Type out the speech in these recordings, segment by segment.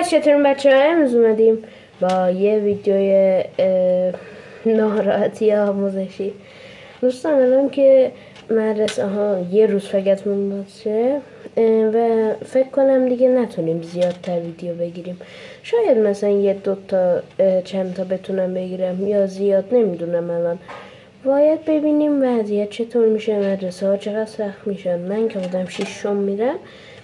گایز چطورین بچه ها؟ امروز اومدیم با یه ویدیوی ناراحتی آموزشی. دوستان الان که مدرسه ها یه روز فقط مونده و فکر کنم دیگه نتونیم زیادتر ویدیو بگیریم. شاید مثلا یه دوتا چند تا بتونم بگیرم یا زیاد، نمیدونم. الان باید ببینیم وضعیت چطور میشه، مدرسه ها چقدر سخت میشن. من که بودم 6 میرم،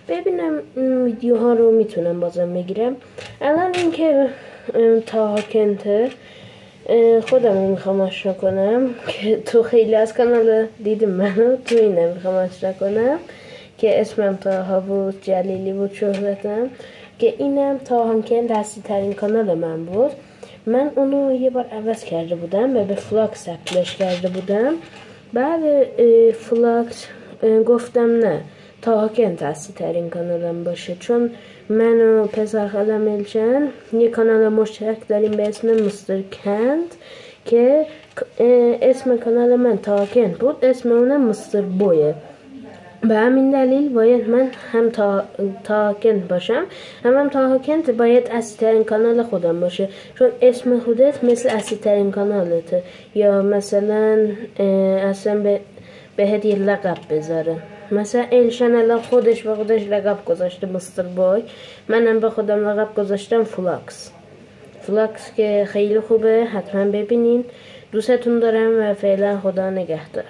ببینم ویدیوها رو میتونم بازم بگیرم. الان اینکه تا کنته خودم رو میخوام آشنا کنم که تو خیلی از کانال دیدیم منو، تو اینه میخوام آشنا کنم که اسمم تاها بود، جلیلی بود شهرتم، که اینم تاها کن دستی ترین کانال من بود. من اونو یه بار عوض کرده بودم و به فلاکس اپلش کرده بودم. بعد فلاکس گفتم نه، تاها کن دستی ترین کانالم باشه، چون من و پسر خالم الچن یه کانال مشترک داریم به اسم مستر کند که اسم کانال من تاها کن بود، اسم اونم مستر بویه. به همین دلیل باید من هم تاها کن باشم، هم تاها کن باید اصلی ترین کانال خودم باشه، چون اسم خودت مثل اصلی ترین کانالته. یا مثلا اصلا بهت یه لقب بذاره، مثلا الشن الان خودش به خودش لقب گذاشته مستر بوی، منم به خودم لقب گذاشتم فلاکس که خیلی خوبه، حتما ببینین. دوستتون دارم و فعلا خدا نگهدار.